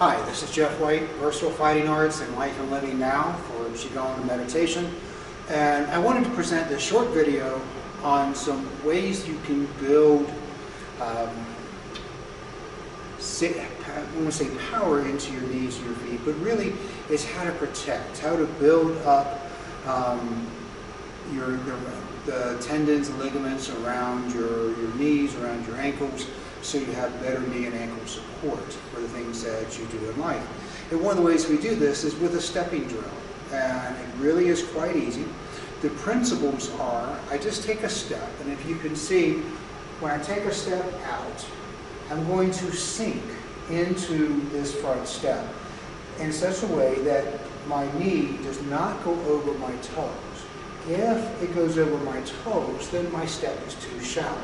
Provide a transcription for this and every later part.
Hi, this is Jeff White, Versatile Fighting Arts and Life and Living Now for qigong and meditation. And I wanted to present this short video on some ways you can build, I want to say power into your knees and your feet, but really it's how to protect, how to build up the tendons and ligaments around your knees, around your ankles, so you have better knee and ankle support for the things that you do in life. And one of the ways we do this is with a stepping drill, and it really is quite easy. The principles are, I just take a step, and if you can see, when I take a step out, I'm going to sink into this front step in such a way that my knee does not go over my toes. If it goes over my toes, then my step is too shallow.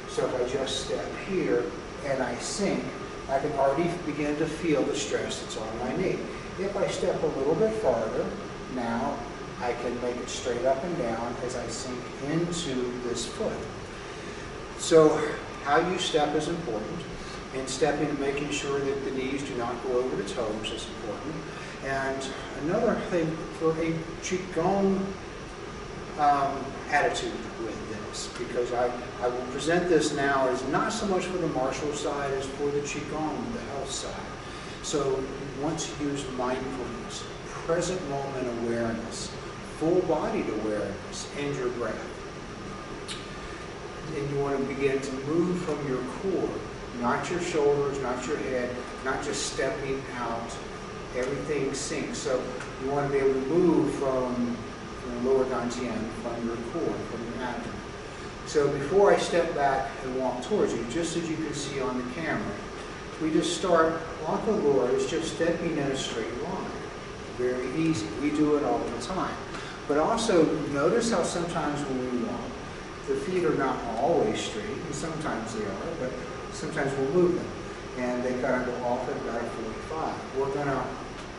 So if I just step here and I sink, I can already begin to feel the stress that's on my knee. If I step a little bit farther, now I can make it straight up and down as I sink into this foot. So how you step is important, and stepping and making sure that the knees do not go over the toes is important. And another thing for a qigong attitude with this, because I will present this now as not so much for the martial side as for the qigong, the health side. So you want to use mindfulness, present moment awareness, full-bodied awareness, and your breath. And you want to begin to move from your core, not your shoulders, not your head, not just stepping out. Everything sinks. So you want to be able to move from lower dantian, from your core, from your abdomen. So before I step back and walk towards you, just as you can see on the camera, we just start, Langkah Lura is just stepping in a straight line. Very easy. We do it all the time. But also notice how sometimes when we walk, the feet are not always straight, and sometimes they are, but sometimes we'll move them. And they kind of go off at about a 45. We're going to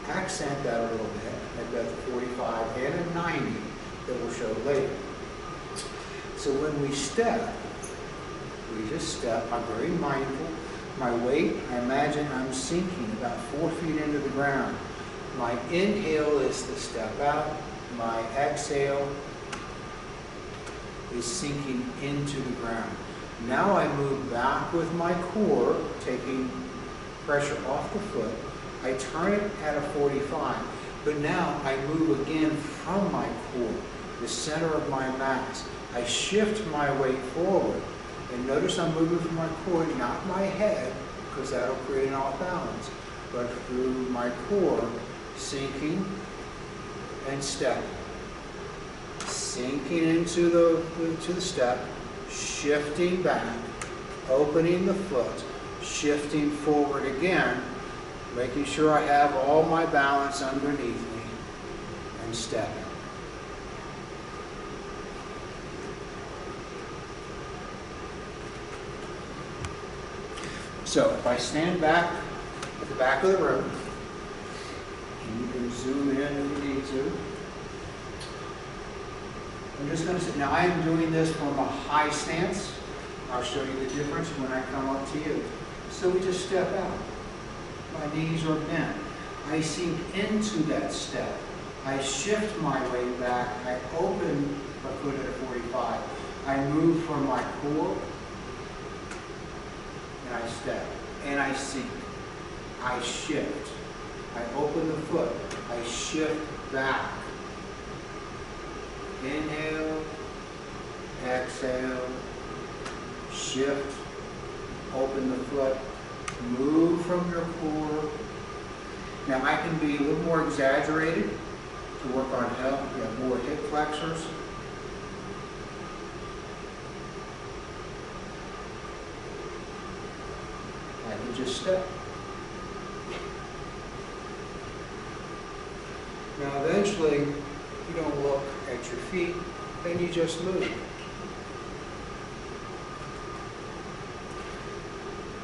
accent that a little bit at about the 45 and a 90 that we'll show later. So when we step, we just step. I'm very mindful. My weight, I imagine I'm sinking about 4 feet into the ground. My inhale is to step out. My exhale is sinking into the ground. Now I move back with my core, taking pressure off the foot. I turn it at a 45, but now I move again from my core, the center of my mass. I shift my weight forward, and notice I'm moving from my core, not my head, because that'll create an off balance, but through my core, sinking and stepping. Sinking into the step, shifting back, opening the foot, shifting forward again, making sure I have all my balance underneath me, and stepping. So if I stand back at the back of the room, and you can zoom in if you need to, I'm just going to say, now I am doing this from a high stance. I'll show you the difference when I come up to you. So we just step out. My knees are bent. I sink into that step. I shift my weight back. I open my foot at a 45. I move from my core, and I step. And I sink. I shift. I open the foot. I shift back. Inhale, exhale, shift, open the foot, move from your core. Now I can be a little more exaggerated to work on health. We have more hip flexors. I can just step. Now eventually, you don't look at your feet, then you just move.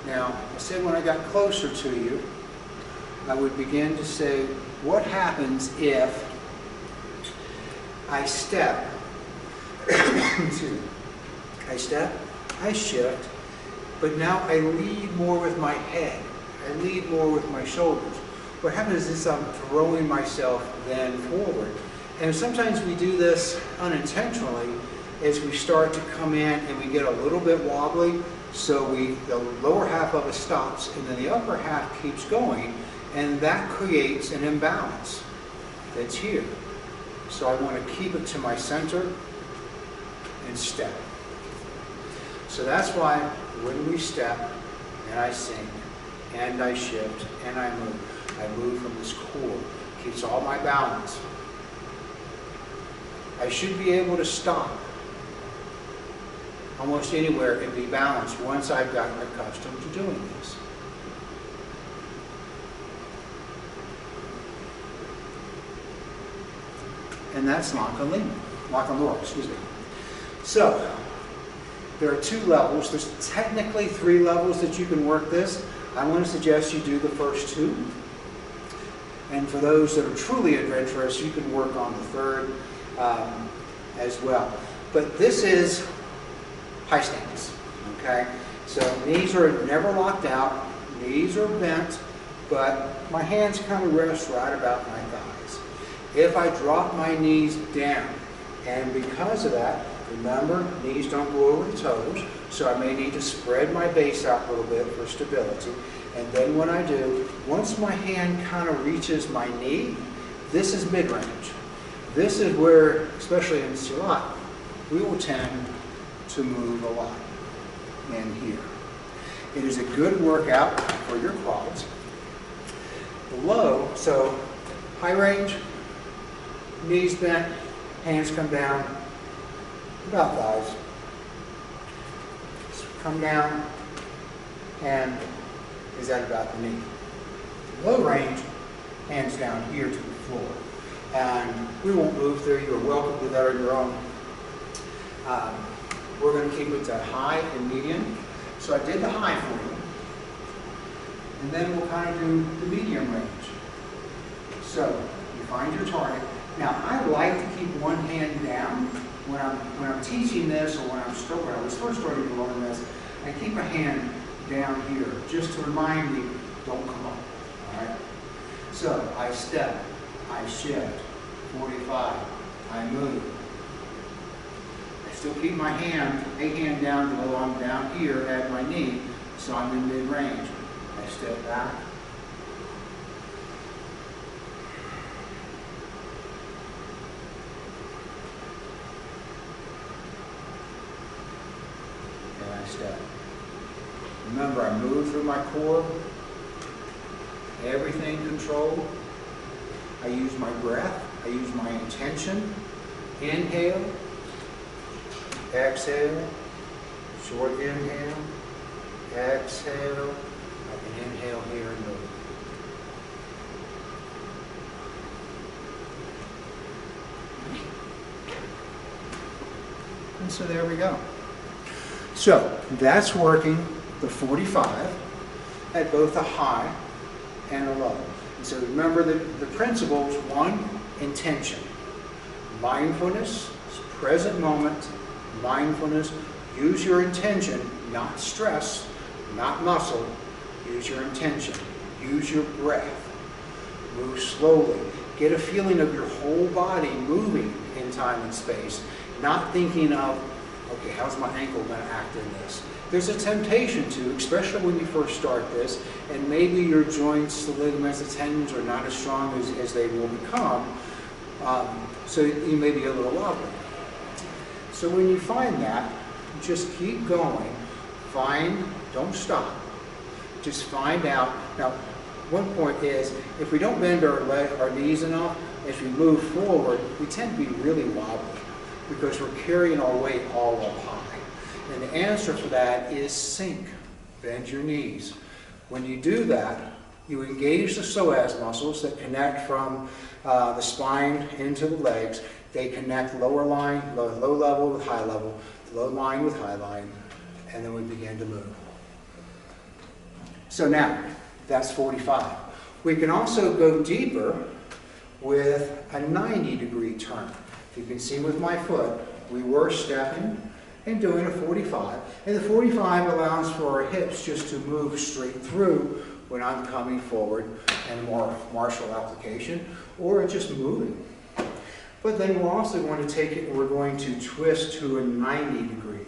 Now, I said when I got closer to you, I would begin to say, what happens if I step, I step, I shift, but now I lead more with my head. I lead more with my shoulders. What happens is I'm throwing myself then forward. And sometimes we do this unintentionally as we start to come in and we get a little bit wobbly. So the lower half of it stops and then the upper half keeps going, and that creates an imbalance that's here. So I want to keep it to my center and step. So that's why when we step and I sink and I shift and I move from this core. Keeps all my balance. I should be able to stop almost anywhere and be balanced once I've gotten accustomed to doing this. And that's Langkah Lura, excuse me. So, there are 2 levels. There's technically 3 levels that you can work this. I want to suggest you do the first 2. And for those that are truly adventurous, you can work on the 3rd as well. But this is high stance, okay? So knees are never locked out, knees are bent, but my hands kind of rest right about my thighs. If I drop my knees down, and because of that, remember, knees don't go over the toes, so I may need to spread my base out a little bit for stability. And then when I do, once my hand kind of reaches my knee, this is mid-range. This is where, especially in Silat, we will tend to move a lot in here. It is a good workout for your quads. Below, so high range, knees bent, hands come down, about thighs. Come down, and is at about the knee. Low range, hands down here to the floor. And we won't move there. You're welcome to that on your own. We're going to keep it to high and medium. So I did the high for you. And then we'll kind of do the medium range. So you find your target. Now I like to keep one hand down when I'm teaching this, or when I was first starting to learn this. I keep a hand down here just to remind me, don't come up. All right. So I step, I shift, 45, I move. I still keep my hand, a hand down below, I'm down here at my knee, so I'm in mid-range. I step back. And I step. Remember, I move through my core, everything controlled. I use my breath, I use my intention. Inhale, exhale, short inhale, exhale. I can inhale here and move. And so there we go. So that's working the 45 at both a high and a low. And so remember the principles: 1, intention. Mindfulness, present moment, mindfulness. Use your intention, not stress, not muscle. Use your intention. Use your breath. Move slowly. Get a feeling of your whole body moving in time and space. Not thinking of, okay, how's my ankle going to act in this? There's a temptation to, especially when you first start this, and maybe your joints, the ligaments, the tendons are not as strong as they will become, so you may be a little wobbly. So when you find that, just keep going. Don't stop. Just find out. Now, one point is, if we don't bend our knees enough, as we move forward, we tend to be really wobbly because we're carrying our weight all up high. And the answer for that is sink. Bend your knees. When you do that, you engage the psoas muscles that connect from the spine into the legs. They connect lower line, low level with high level, low line with high line, and then we begin to move. So now, that's 45. We can also go deeper with a 90-degree turn. You can see with my foot, we were stepping, and doing a 45. And the 45 allows for our hips just to move straight through when I'm coming forward in a more martial application, or just moving. But then we're also going to take it and we're going to twist to a 90 degree.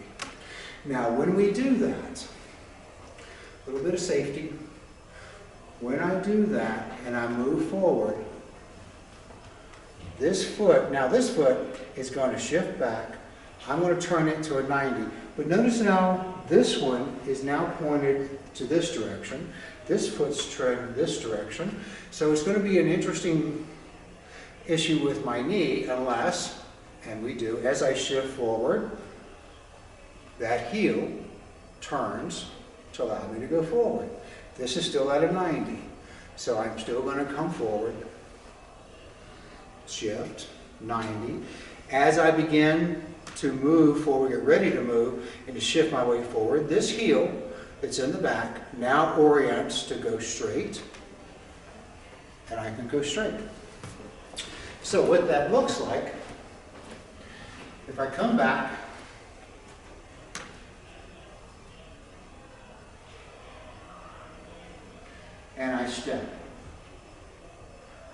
Now when we do that, a little bit of safety. When I do that and I move forward, this foot is going to shift back. I'm going to turn it to a 90. But notice now, this one is now pointed to this direction. This foot's turned this direction. So it's going to be an interesting issue with my knee unless, and we do, as I shift forward, that heel turns to allow me to go forward. This is still at a 90. So I'm still going to come forward, shift, 90. As I begin to move forward, get ready to move, and to shift my way forward, this heel that's in the back now orients to go straight, and I can go straight. So what that looks like, if I come back, and I step.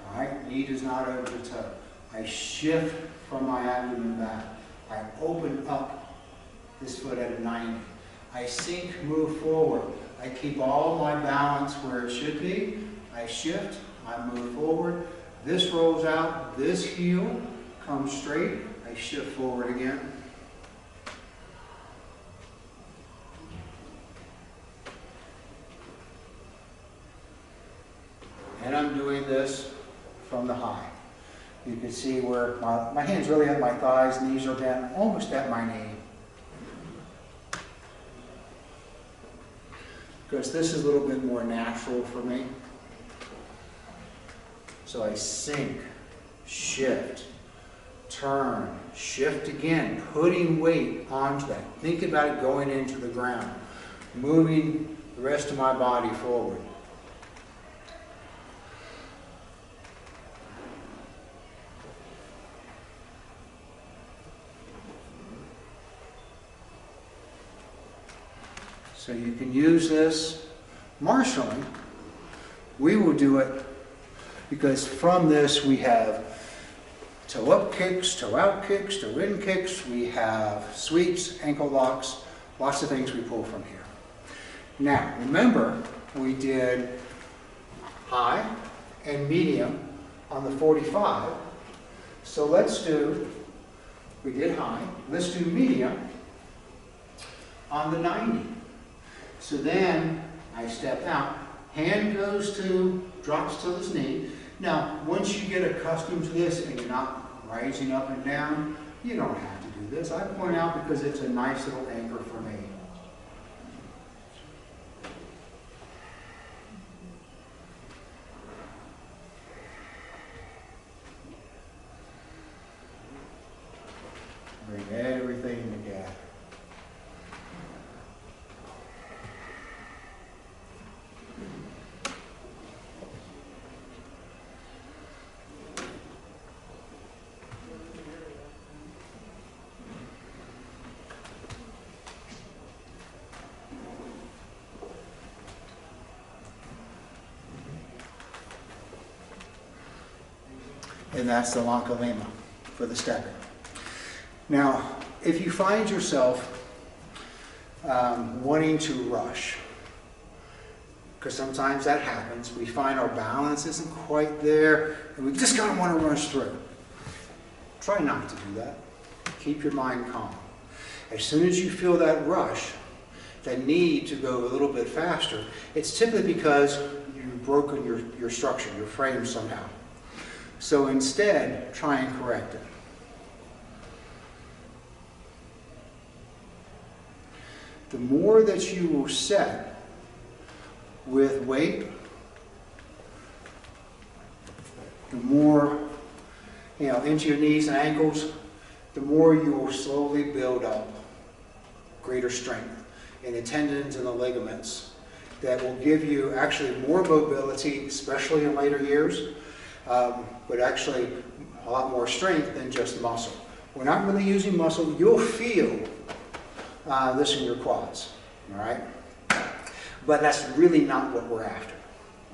All right, knee does not over the toe. I shift from my abdomen back. I open up this foot at a 90. I sink, move forward. I keep all my balance where it should be. I shift, I move forward. This rolls out, this heel comes straight. I shift forward again. And I'm doing this from the high. You can see where my hands really at my thighs, knees are down, almost at my knee. Because this is a little bit more natural for me. So I sink, shift, turn, shift again, putting weight onto that. Think about it going into the ground, moving the rest of my body forward. So you can use this martially. We will do it because from this we have toe up kicks, toe out kicks, toe in kicks. We have sweeps, ankle locks, lots of things we pull from here. Now, remember we did high and medium on the 45. So we did high, let's do medium on the 90. So then I step out, hand drops to his knee. Now, once you get accustomed to this and you're not rising up and down, you don't have to do this. I point out because it's a nice little anchor for me. Bring everything together. And that's the Langkah Lura for the stepping. Now, if you find yourself wanting to rush, because sometimes that happens, we find our balance isn't quite there, and we just kind of want to rush through. Try not to do that. Keep your mind calm. As soon as you feel that rush, that need to go a little bit faster, it's typically because you've broken your structure, your frame somehow. So instead, try and correct it. The more that you will set with weight, the more, into your knees and ankles, the more you will slowly build up greater strength in the tendons and the ligaments that will give you actually more mobility, especially in later years. But actually a lot more strength than just muscle. We're not really using muscle. You'll feel this in your quads, all right? But that's really not what we're after,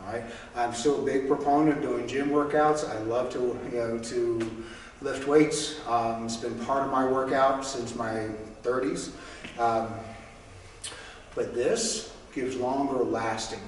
all right? I'm still a big proponent of doing gym workouts. I love to, to lift weights. It's been part of my workout since my 30s. But this gives longer lasting.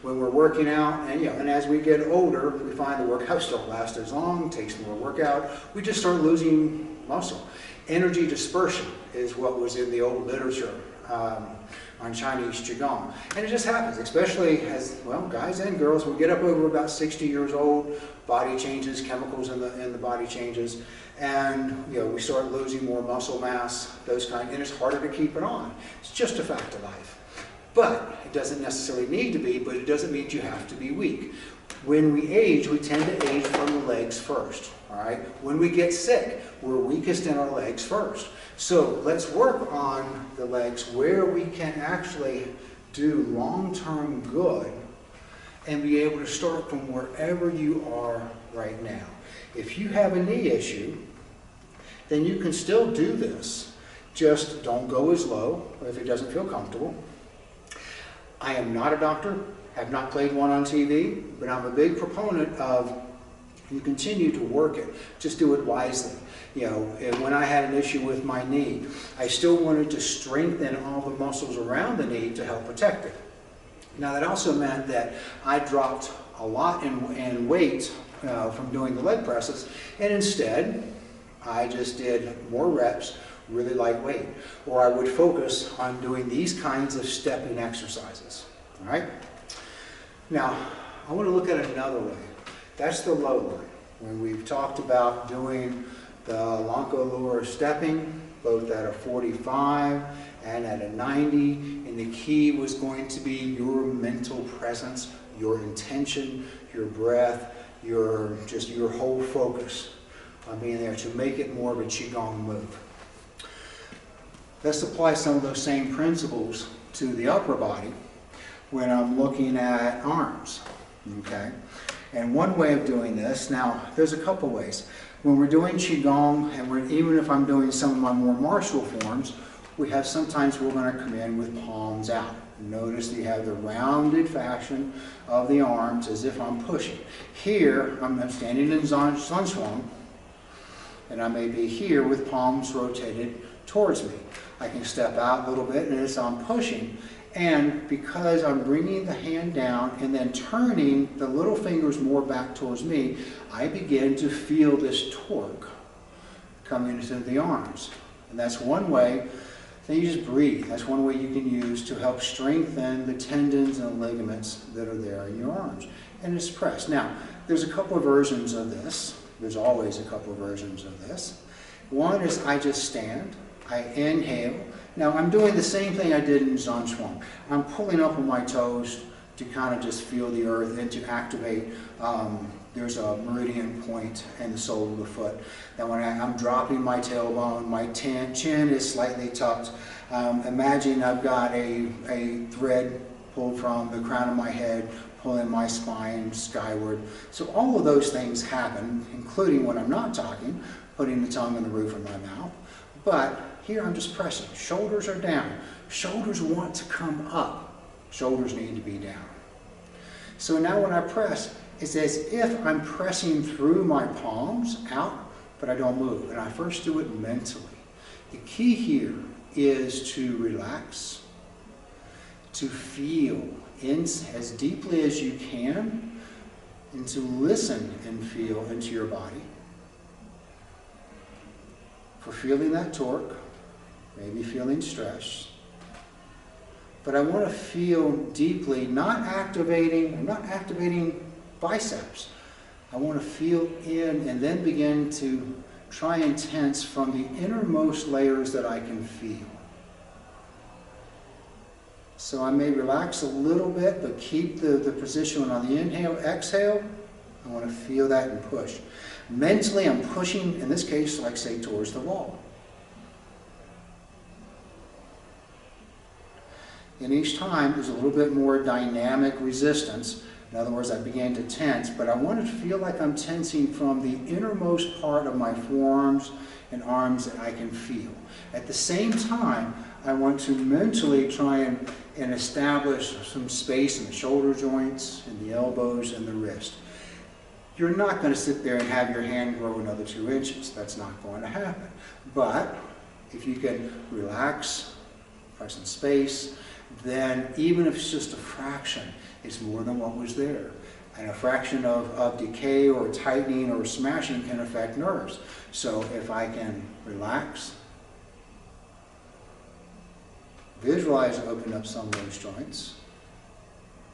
When we're working out, and as we get older, we find the workouts don't last as long, takes more workout. We just start losing muscle. Energy dispersion is what was in the old literature on Chinese qigong. And it just happens, especially as, well, guys and girls, when we get up over about 60 years old, body changes, chemicals in the body changes, and we start losing more muscle mass, those kind, and it's harder to keep it on. It's just a fact of life. But it doesn't necessarily need to be, but it doesn't mean you have to be weak. When we age, we tend to age from the legs first, all right? When we get sick, we're weakest in our legs first. So let's work on the legs where we can actually do long-term good and be able to start from wherever you are right now. If you have a knee issue, then you can still do this. Just don't go as low if it doesn't feel comfortable. I am not a doctor, have not played one on TV, but I'm a big proponent of you continue to work it. Just do it wisely. And when I had an issue with my knee, I still wanted to strengthen all the muscles around the knee to help protect it. Now that also meant that I dropped a lot in weight from doing the leg presses, and instead I just did more reps, really lightweight, or I would focus on doing these kinds of stepping exercises, all right? Now, I want to look at another way. That's the low line. When we've talked about doing the Langkah Lura stepping, both at a 45 and at a 90, and the key was going to be your mental presence, your intention, your breath, your whole focus on being there to make it more of a qigong move. Let's apply some of those same principles to the upper body when I'm looking at arms, okay? And one way of doing this, now there's a couple ways. When we're doing qigong, and even if I'm doing some of my more martial forms, sometimes we're going to come in with palms out. Notice that you have the rounded fashion of the arms as if I'm pushing. Here, I'm standing in Sun Swung, and I may be here with palms rotated towards me. I can step out a little bit, and as I'm pushing, and because I'm bringing the hand down and then turning the little fingers more back towards me, I begin to feel this torque coming into the arms. And that's one way. Then you just breathe. That's one way you can use to help strengthen the tendons and ligaments that are there in your arms. And just press. Now, there's a couple of versions of this. There's always a couple of versions of this. One is I just stand. I inhale. Now I'm doing the same thing I did in Sun Swung. I'm pulling up on my toes to kind of just feel the earth and to activate. There's a meridian point in the sole of the foot. Now when I'm dropping my tailbone, my chin is slightly tucked. Imagine I've got a thread pulled from the crown of my head, pulling my spine skyward. So all of those things happen, including when I'm not talking, putting the tongue on the roof of my mouth. But here I'm just pressing. Shoulders are down. Shoulders want to come up. Shoulders need to be down. So now when I press, it's as if I'm pressing through my palms out, but I don't move. And I first do it mentally. The key here is to relax, to feel in as deeply as you can, and to listen and feel into your body. For feeling that torque, maybe feeling stress. But I want to feel deeply, I'm not activating biceps. I want to feel in and then begin to try and tense from the innermost layers that I can feel. So I may relax a little bit, but keep the position on the inhale, exhale. I want to feel that and push. Mentally, I'm pushing, in this case, like say, towards the wall. And each time, there's a little bit more dynamic resistance. In other words, I began to tense, but I want to feel like I'm tensing from the innermost part of my forearms and arms that I can feel. At the same time, I want to mentally try and establish some space in the shoulder joints, in the elbows, and the wrist. You're not going to sit there and have your hand grow another 2 inches. That's not going to happen. But if you can relax, press in space, then even if it's just a fraction, it's more than what was there. And a fraction of decay or tightening or smashing can affect nerves. So if I can relax, visualize opening up some of those joints,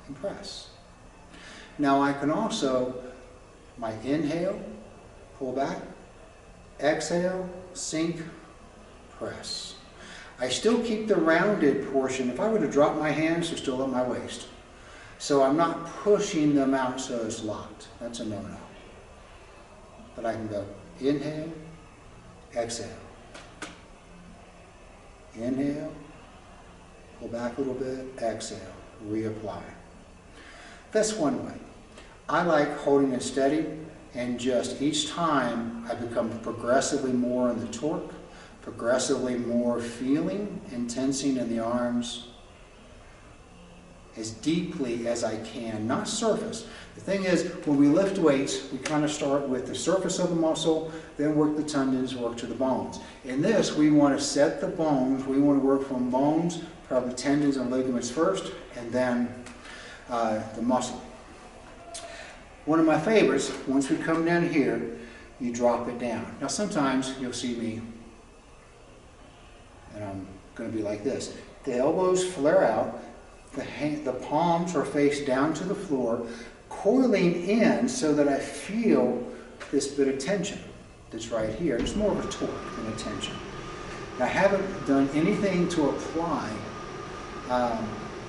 and press. Now I can also, my inhale, pull back, exhale, sink, press. I still keep the rounded portion. If I were to drop my hands, they're still at my waist. So I'm not pushing them out so it's locked. That's a no-no. But I can go inhale, exhale. Inhale, pull back a little bit, exhale, reapply. That's one way. I like holding it steady, and just each time I become progressively more in the torque, progressively more feeling and tensing in the arms as deeply as I can, not surface. The thing is, when we lift weights, we kind of start with the surface of the muscle, then work the tendons, work to the bones. In this, we want to set the bones. We want to work from bones, probably tendons and ligaments first, and then the muscle. One of my favorites, once we come down here, you drop it down. Now sometimes you'll see me, and I'm going to be like this. The elbows flare out, the palms are faced down to the floor, coiling in so that I feel this bit of tension that's right here. It's more of a torque than a tension. Now, I haven't done anything to apply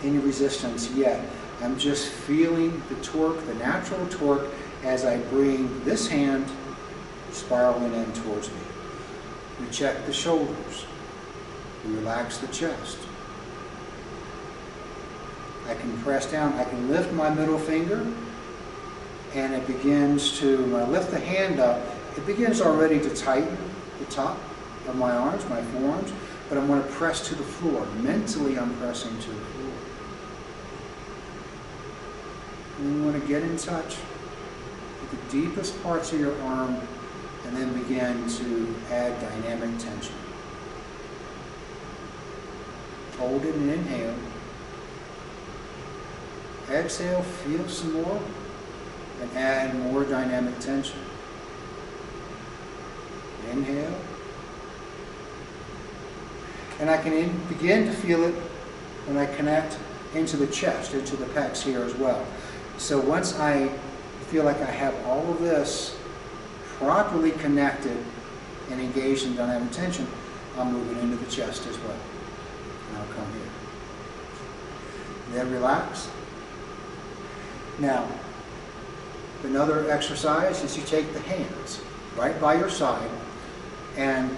any resistance yet. I'm just feeling the torque, the natural torque, as I bring this hand spiraling in towards me. We check the shoulders. We relax the chest. I can press down. I can lift my middle finger, and it begins to, when I lift the hand up, it begins already to tighten the top of my arms, my forearms, but I'm going to press to the floor. Mentally, I'm pressing to the floor. And you want to get in touch with the deepest parts of your arm, and then begin to add dynamic tension. Hold it and inhale. Exhale, feel some more, and add more dynamic tension. Inhale. And I can begin to feel it when I connect into the chest, into the pecs here as well. So once I feel like I have all of this properly connected and engaged in dynamic tension, I'm moving into the chest as well. And I'll come here. Then relax. Now, another exercise is you take the hands right by your side, and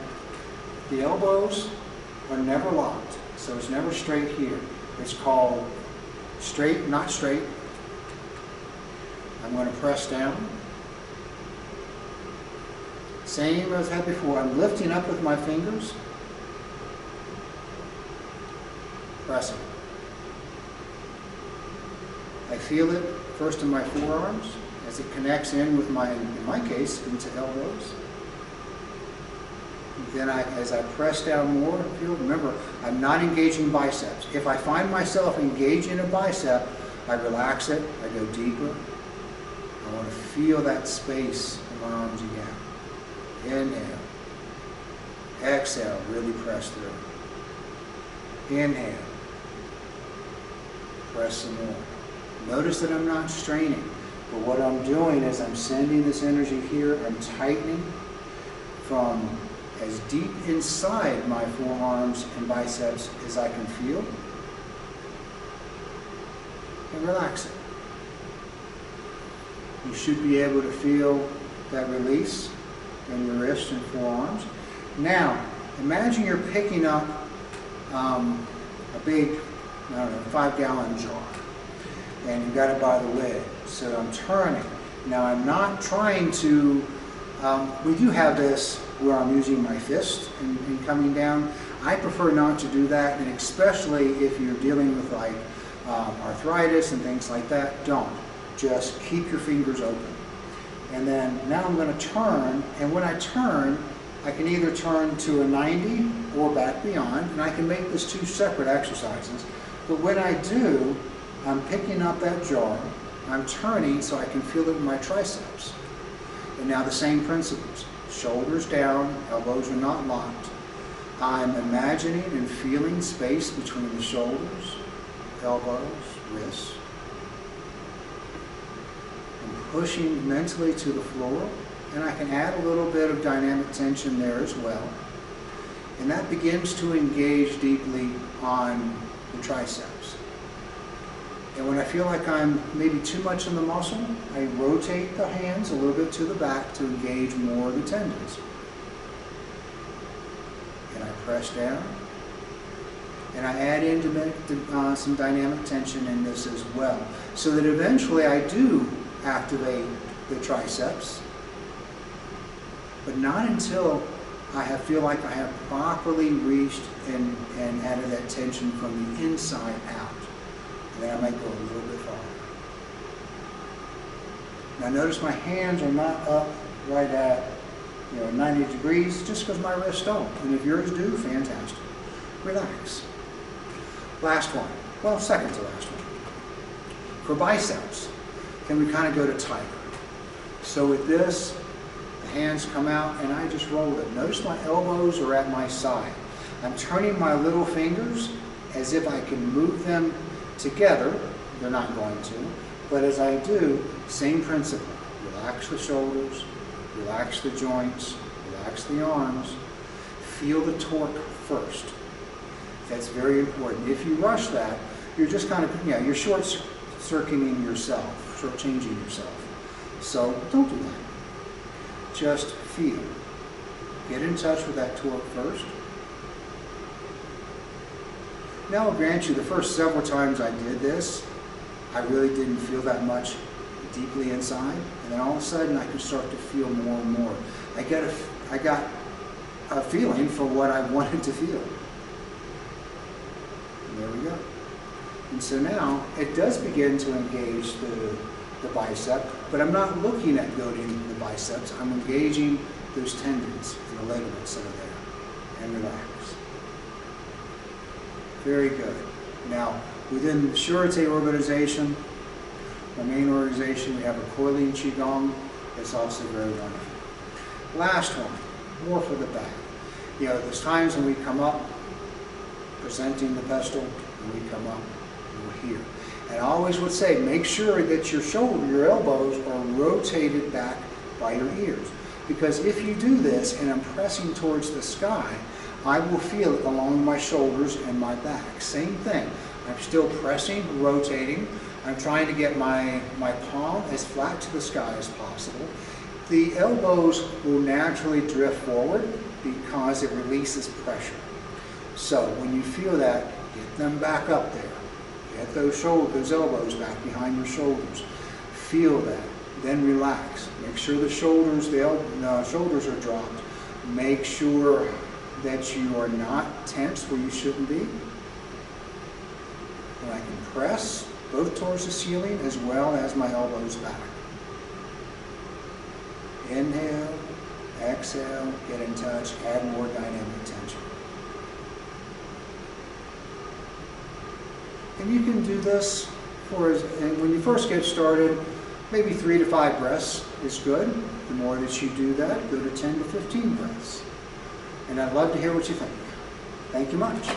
the elbows are never locked, so it's never straight here. It's called straight, not straight. I'm going to press down. Same as I had before. I'm lifting up with my fingers, pressing. I feel it first in my forearms as it connects in with in my case, into elbows. Then as I press down more, remember, I'm not engaging biceps. If I find myself engaging a bicep, I relax it, I go deeper. I want to feel that space in my arms again. Inhale. Exhale, really press through. Inhale. Press some more. Notice that I'm not straining, but what I'm doing is I'm sending this energy here, I'm tightening from as deep inside my forearms and biceps as I can feel, and relax it. You should be able to feel that release in your wrists and forearms. Now, imagine you're picking up a big, 5-gallon jar, and you've got it by the lid. So I'm turning. Now I'm not trying to, we do have this where I'm using my fist and coming down. I prefer not to do that, and especially if you're dealing with like arthritis and things like that, don't. Just keep your fingers open. And then now I'm going to turn, and when I turn, I can either turn to a 90 or back beyond, and I can make this two separate exercises. But when I do, I'm picking up that jar, I'm turning so I can feel it in my triceps. And now the same principles. Shoulders down, elbows are not locked. I'm imagining and feeling space between the shoulders, elbows, wrists. I'm pushing mentally to the floor, and I can add a little bit of dynamic tension there as well. And that begins to engage deeply on the triceps. And when I feel like I'm maybe too much in the muscle, I rotate the hands a little bit to the back to engage more of the tendons. And I press down. And I add in some dynamic tension in this as well, so that eventually I do activate the triceps, but not until I feel like I have properly reached and added that tension from the inside out. And then I might go a little bit farther. Now notice my hands are not up right at 90 degrees, just because my wrists don't. And if yours do, fantastic. Relax. Last one. Well, second to last one. For biceps, can we kind of go to tiger? So with this, the hands come out and I just roll it. Notice my elbows are at my side. I'm turning my little fingers as if I can move them together. They're not going to, but as I do, same principle. Relax the shoulders, relax the joints, relax the arms. Feel the torque first. That's very important. If you rush that, you're just kind of, you're short-circuiting yourself, short-changing yourself. So don't do that. Just feel. Get in touch with that torque first. Now I'll grant you, the first several times I did this, I really didn't feel that much deeply inside, and then all of a sudden I could start to feel more and more. I got a feeling for what I wanted to feel. And there we go. And so now it does begin to engage the bicep, but I'm not looking at building the biceps. I'm engaging those tendons and the ligaments that are there. And relax. Very good. Now, within the Surete organization, my main organization, we have a coiling qigong that's also very wonderful. Last one, more for the back. There's times when we come up, presenting the pestle, and we come up, and we're here. And I always would say, make sure that your elbows are rotated back by your ears. Because if you do this, and I'm pressing towards the sky, I will feel it along my shoulders and my back. Same thing. I'm still pressing, rotating. I'm trying to get my palm as flat to the sky as possible. The elbows will naturally drift forward because it releases pressure. So when you feel that, get them back up there. Get those elbows back behind your shoulders. Feel that. Then relax. Make sure the shoulders are dropped. Make sure that you are not tense where you shouldn't be. And I can press both towards the ceiling as well as my elbows back. Inhale, exhale, get in touch, add more dynamic tension. And you can do this when you first get started, maybe 3 to 5 breaths is good. The more that you do that, go to 10 to 15 breaths. And I'd love to hear what you think. Thank you much.